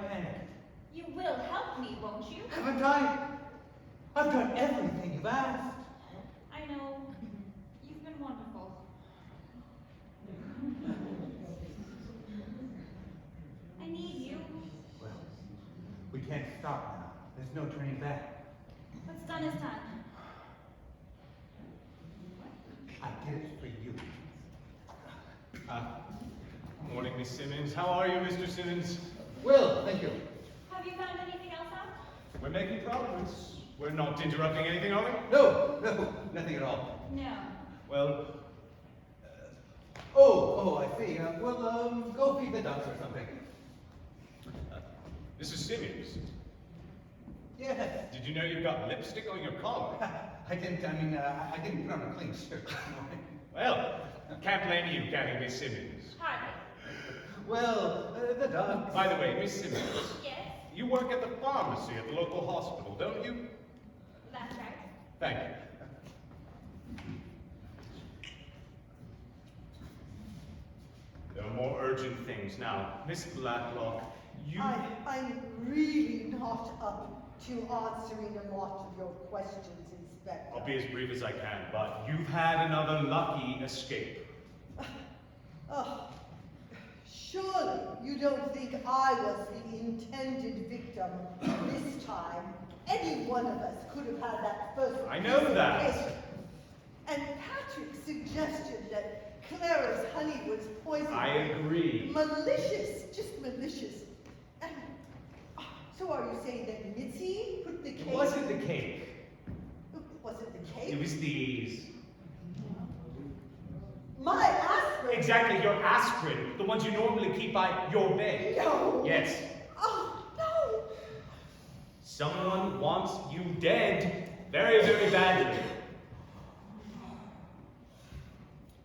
panicked. You will help me, won't you? Haven't I? I've done everything you've asked. I know. You've been wonderful. I need you. Well, we can't stop now. There's no turning back. What's done is done. I did it for you. Morning, Miss Simmons. How are you, Mr. Simmons? Well, thank you. Have you found anything else out? We're making progress. We're not interrupting anything, are we? No, nothing at all. No. Well, Oh, I see. Go feed the ducks or something. Mrs. Simmons, Yes. did you know you've got lipstick on your collar? I didn't put on a clean shirt this morning. Well, can't blame you, can he, Miss Simmons? Hardly. Well, the ducks. By the way, Miss Simmons, Yes, you work at the pharmacy at the local hospital, don't you? that's right. Thank you. There are more urgent things now. Miss Blacklock, you... I'm really not up to answering a lot of your questions, Inspector. I'll be as brief as I can, but you've had another lucky escape. Oh, surely you don't think I was the intended victim this time? Any one of us could have had that first. I know that. case. And Patrick's suggestion that Clara's honey was poisoned. I agree. Malicious, just malicious. And so are you saying that Mitzi put the cake? It wasn't the cake. Was it the cake? It was these. My aspirin. Exactly, your aspirin. The ones you normally keep by your bed. No. Yes. Oh, no. Someone wants you dead very, very badly.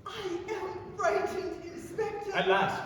I am frightened, Inspector. At last.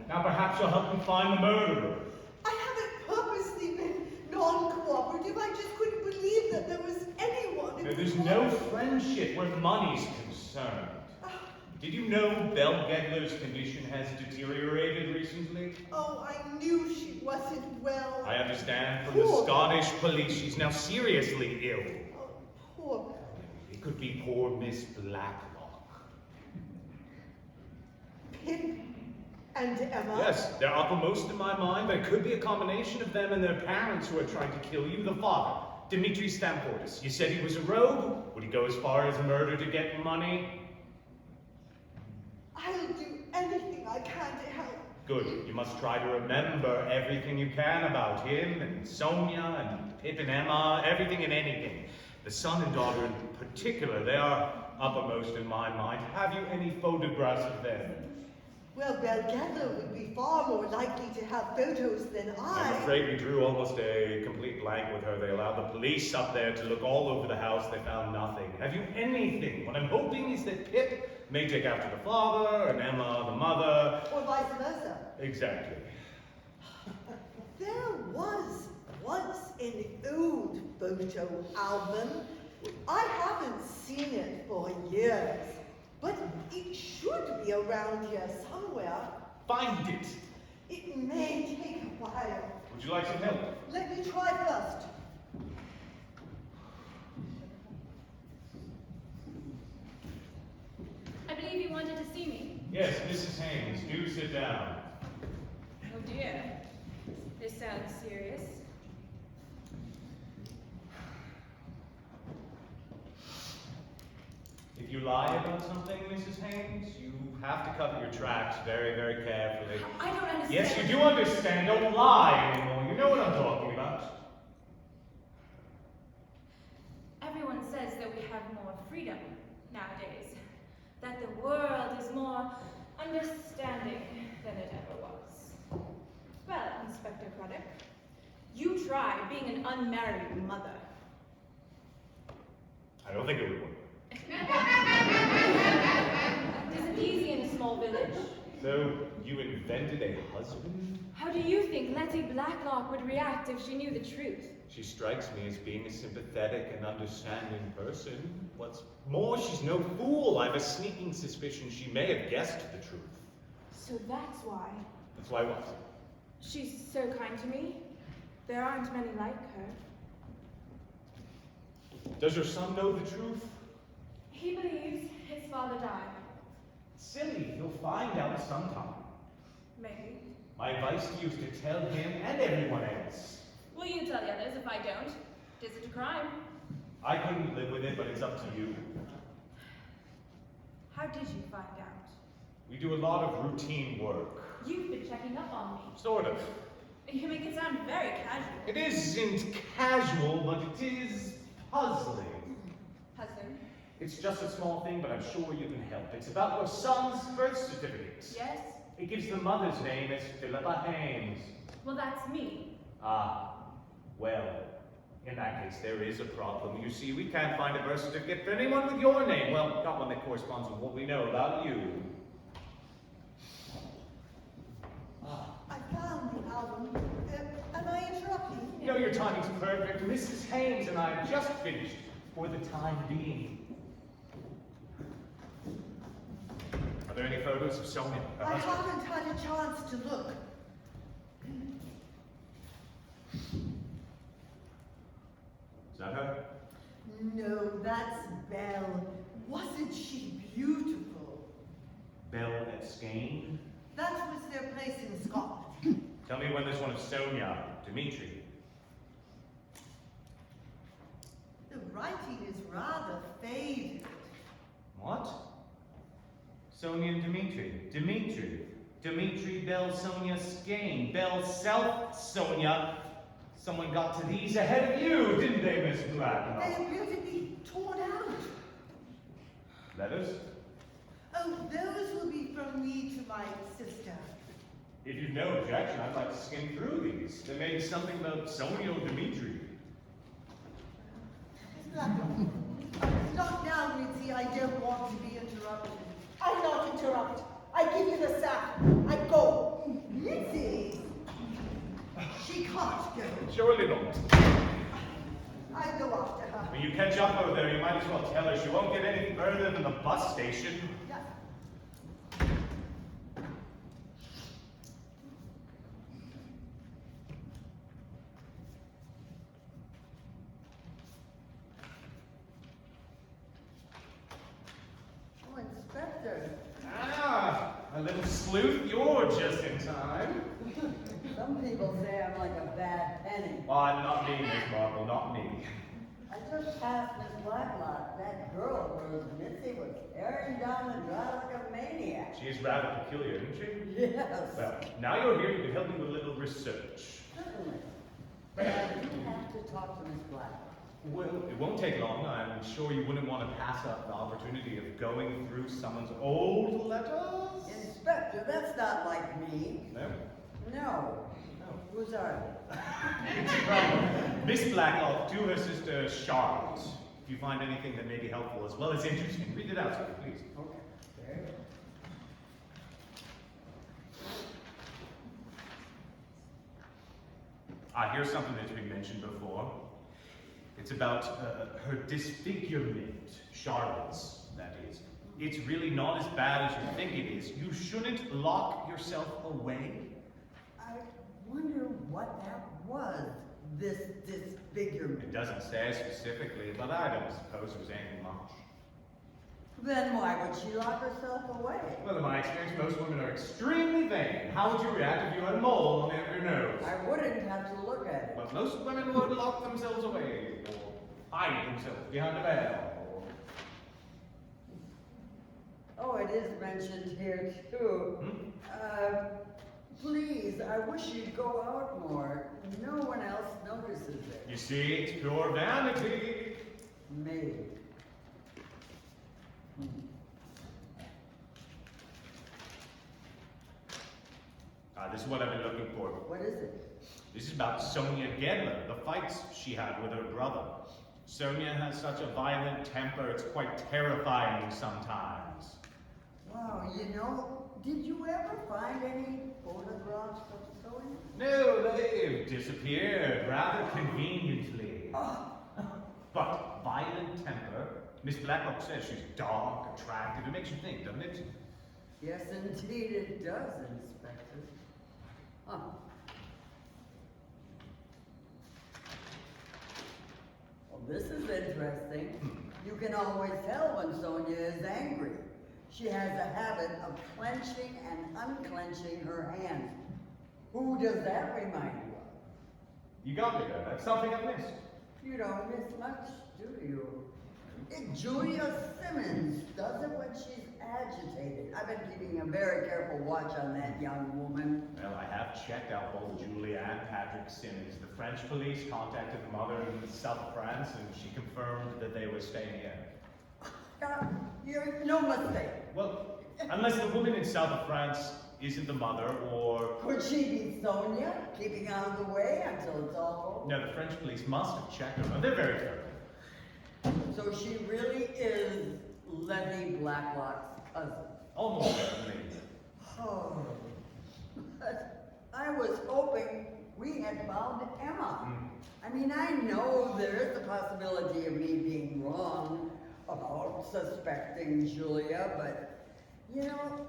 Now perhaps you'll help me find the murderer. I haven't purposely been non-cooperative. I just couldn't believe that there was anyone. There's no friendship where money's concerned. Did you know Belle Gedler's condition has deteriorated recently? Oh, I knew she wasn't well. I understand from the Poor- Scottish police she's now seriously ill. Oh, poor. It could be poor Miss Blacklock. Pip and Emma. Yes, they're uppermost in my mind, but it could be a combination of them and their parents who are trying to kill you. The father, Dimitri Stamfortis. You said he was a rogue? Would he go as far as murder to get money? I'll do anything I can to help. Good. You must try to remember everything you can about him and Sonia and Pip and Emma, everything and anything. The son and daughter in particular, they are uppermost in my mind. Have you any photographs of them? Well, Belle Gedler would be far more likely to have photos than I'm I. afraid we drew almost a complete blank with her. They allowed the police up there to look all over the house. They found nothing. Have you anything? What I'm hoping is that Pip may take after the father and Emma the mother. Or vice versa. Exactly. There was once an old photo album. I haven't seen it for years, but it should be around here somewhere. Find it. It may take a while. Would you like some help? Let me try first. I believe you wanted to see me. Yes, Mrs. Haynes, do sit down. Oh dear. This sounds serious. If you lie about something, Mrs. Haynes, you have to cover your tracks very, very carefully. I don't understand. Yes, you do understand. Don't lie anymore. You know what I'm talking about. Everyone says that we have more freedom nowadays. That the world is more understanding than it ever was. Well, Inspector Craddock, you try being an unmarried mother. I don't think it would work. Is it easy in a small village? So, you invented a husband? How do you think Letty Blacklock would react if she knew the truth? She strikes me as being a sympathetic and understanding person. What's more, she's no fool. I have a sneaking suspicion she may have guessed the truth. So that's why. That's why what? She's so kind to me. There aren't many like her. Does your son know the truth? He believes his father died. Silly, he'll find out sometime. Maybe. My advice to you is to tell him and everyone else. Will you tell the others if I don't? Is it a crime? I couldn't live with it, but it's up to you. How did you find out? We do a lot of routine work. You've been checking up on me. Sort of. You make it sound very casual. It isn't casual, but it is puzzling. Husband? It's just a small thing, but I'm sure you can help. It's about your son's birth certificate. Yes? It gives the mother's name as Phillipa Haynes. Well, that's me. Ah, well, in that case, there is a problem. You see, we can't find a birth certificate for anyone with your name. Well, not one that corresponds with what we know about you. I found the album. Am I interrupting? No, your timing's perfect. Mrs. Haynes and I have just finished for the time being. Are there any photos of Sonia, her I husband? haven't had a chance to look. Is that her? No, that's Belle. Wasn't she beautiful? Belle at Skane? That was their place in Scotland. Tell me when there's one of Sonia, Dmitri. The writing is rather faded. What? Sonia and Dmitri. Dmitri, Belle, Sonia, Skane. Belle, South, Sonia. Someone got to these ahead of you, didn't they, Miss Blacklock? They appear to be torn out. Letters? Oh, those will be from me to my sister. If you've no objection, I'd like to skim through these. There may be something about Sonia or Dmitri. Miss Blacklock, stop now, Mitzi. I don't want to be interrupted. I not interrupt. I give you the sack. I go. Mitzi! She can't go. Surely not. I go after her. When you catch up over there, you might as well tell her she won't get any further than the bus station. Yeah. Oh, Inspector. Ah, a little sleuth, you're just in time. Some people say I'm like a bad penny. Not me, Miss Marple, not me. I just passed Miss Blacklock. That girl of hers, Mitzi, was tearing down the drive like a maniac. She is rather peculiar, isn't she? Yes. Well, now you're here, you can help me with a little research. Certainly. But I do have to talk to Miss Blacklock. Well, it won't take long. I'm sure you wouldn't want to pass up the opportunity of going through someone's old letters. Inspector, that's not like me. No? No. Whose are It's from Miss Blacklock to her sister Charlotte. If you find anything that may be helpful as well as interesting, read it out to me, please. they? Okay. There. Here's something that's been mentioned before. It's about her disfigurement, Charlotte's, that is. It's really not as bad as you think it is. You shouldn't lock yourself away. I wonder what that was, this disfigurement. It doesn't say specifically, but I don't suppose it was anything much. Then why would she lock herself away? Well, in my experience, most women are extremely vain. How would you react if you had a mole on the end of your nose? I wouldn't have to look at it. But most women would lock themselves away, or hide themselves behind a veil. Oh, it is mentioned here too. Please, I wish you'd go out more. No one else notices it. You see, it's pure vanity. Maybe. This is what I've been looking for. What is it? This is about Sonia Gedler, the fights she had with her brother. Sonia has such a violent temper, it's quite terrifying sometimes. Wow, you know, did you ever find any photographs of Sonia? No, they've disappeared rather conveniently. Oh, But violent temper, Miss Blacklock says she's dark, attractive. It makes you think, doesn't it? yes, indeed it does, Inspector. Huh. this is interesting. You can always tell when Sonia is angry. She has a habit of clenching and unclenching her hands. Who does that remind you of? You got me there. That's something I missed. You don't miss much, do you? Julia Simmons does it when she's agitated. I've been keeping a very careful watch on that young woman. Well, I have checked out both Julia and Patrick Simmons. The French police contacted the mother in the south of France, and she confirmed that they were staying here. You're no mistake. Well, unless the woman in south of France isn't the mother, or... Could she be Sonia, keeping out of the way until it's all over? No, the French police must have checked her. They're very careful. So she really is Letty Blacklock's cousin. Almost certainly. Oh, but I was hoping we had found Emma. I mean, I know there is the possibility of me being wrong about suspecting Julia, but, you know,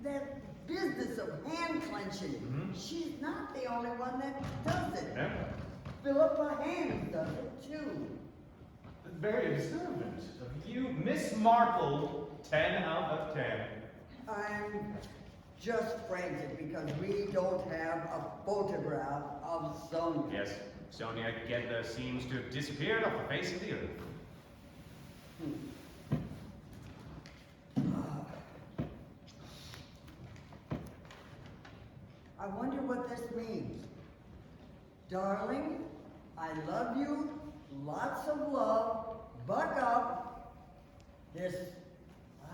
that business of hand clenching, she's not the only one that does it. Yeah. Phillipa Haynes does it too. Very observant of you. Miss Marple, 10 out of 10. I'm just frantic because we don't have a photograph of Sonia. Yes, Sonia Gedda seems to have disappeared off the face of the earth. I wonder what this means. Darling, I love you. Lots of love. Buck up. This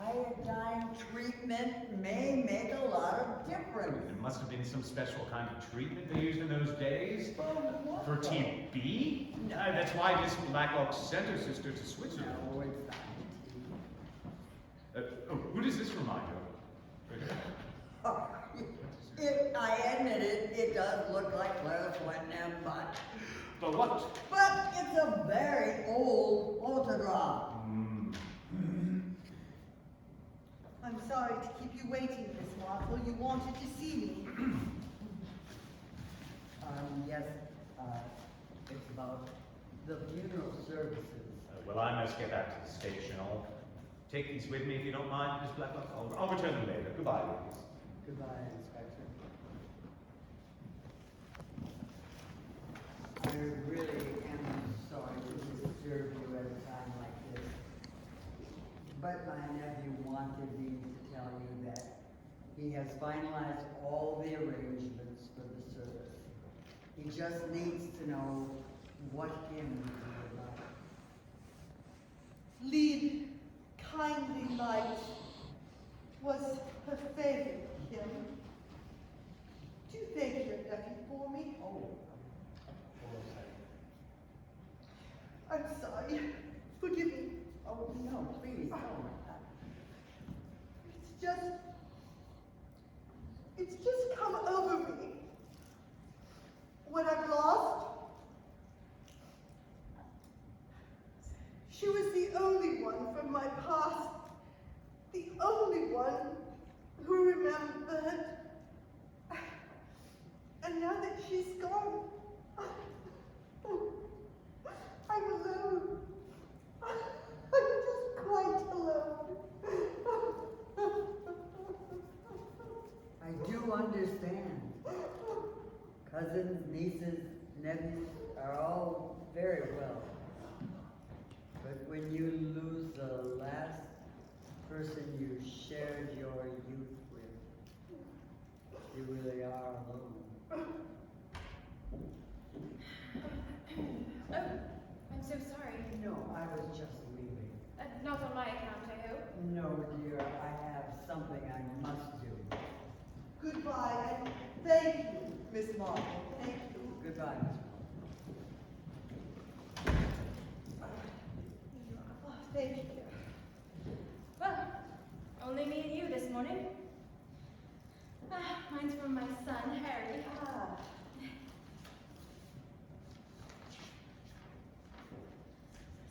iodine treatment may make a lot of difference. There must have been some special kind of treatment they used in those days. What For the- TB? No. That's why Miss Blacklock sent her sister to Switzerland. No, it's not. Who does this remind you of? Oh, I admit it does look like Clara Swettenham, But what? but it's a very old photograph. I'm sorry to keep you waiting, Miss Marple. You wanted to see me. Yes, it's about the funeral services. Well, I must get back to the station. I'll take these with me if you don't mind, Miss Blacklock. I'll return them later. Goodbye, ladies. Goodbye, Inspector. I really am sorry to disturb you at a time like this. But my nephew wanted me to tell you that he has finalized all the arrangements for the service. He just needs to know what hymn you would like. Lead Kindly Light was her favorite hymn. Do you thank your nephew for me? Oh, I'm sorry. Forgive me. oh no, please don't. It's just come over me. What I've lost. She was the only one from my past. The only one who remembered. And now that she's gone, I'm alone. I'm just quite alone. I do understand. Cousins, nieces, nephews are all very well. But when you lose the last person you shared your youth with, you really are alone. Oh, I'm so sorry. No, I was just leaving. Not on my account, I hope. No, dear, I have something I must do. Goodbye, and thank you, Miss Marple. Thank you. Goodbye, Miss Oh, thank you. Well, only me and you this morning. Mine's from my son, Harry.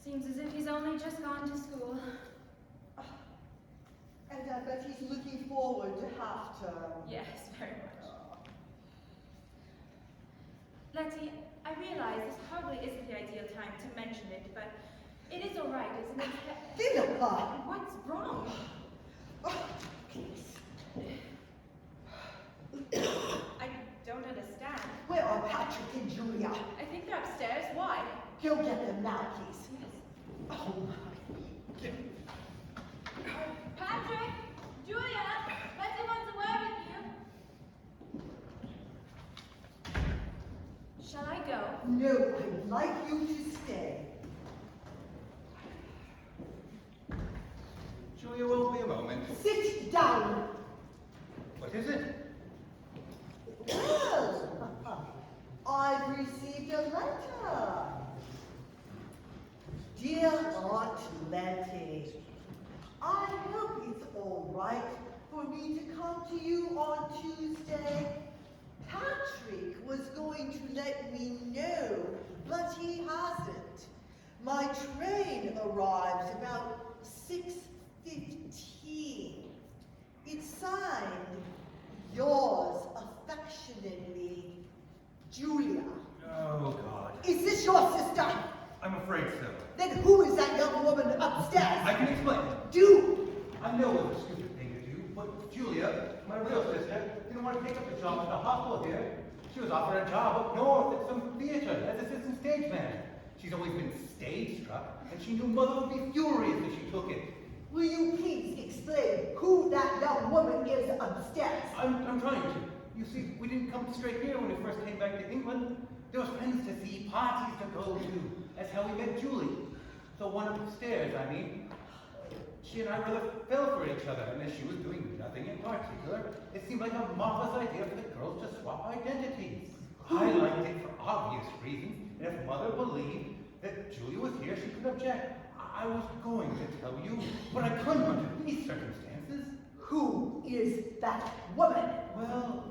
Seems as if he's only just gone to school. And I bet he's looking forward to half term. Yes, very much. Letty, I realize realize this probably isn't the ideal time to mention it, but it is all right, isn't it? Phillipa! What's wrong? Oh, please. I don't understand. Where are Patrick and Julia? I think they're upstairs. Why? Go get them now, please. Yes. Oh my. Patrick! Julia! Letty wants a word with you. Shall I go? No, I'd like you to stay. Julia won't be a moment. Sit down. What is it? Well, I've received a letter. Dear Aunt Letty, I hope it's all right for me to come to you on Tuesday. Patrick was going to let me know, but he hasn't. My train arrives about 6:15. It's signed, yours affectionately, Julia. Oh, God. Is this your sister? I'm afraid so. Then who is that young woman upstairs? I can explain. Do! I know it's a stupid thing to do, but Julia, my real sister, didn't want to take up the job at the hospital here. She was offered a job up north at some theater as assistant stage manager. She's always been stage struck, and she knew Mother would be furious if she took it. Will you please explain who that young woman is upstairs? I'm trying to. You see, we didn't come straight here when we first came back to England. There was friends to see, parties to go to. That's how we met Julie. The one upstairs, I mean. She and I rather fell for each other, and as she was doing nothing in particular, it seemed like a marvelous idea for the girls to swap identities. I liked it for obvious reasons, and if Mother believed that Julia was here, she could object. I was going to tell you, but I couldn't under these circumstances. Who is that woman? Well,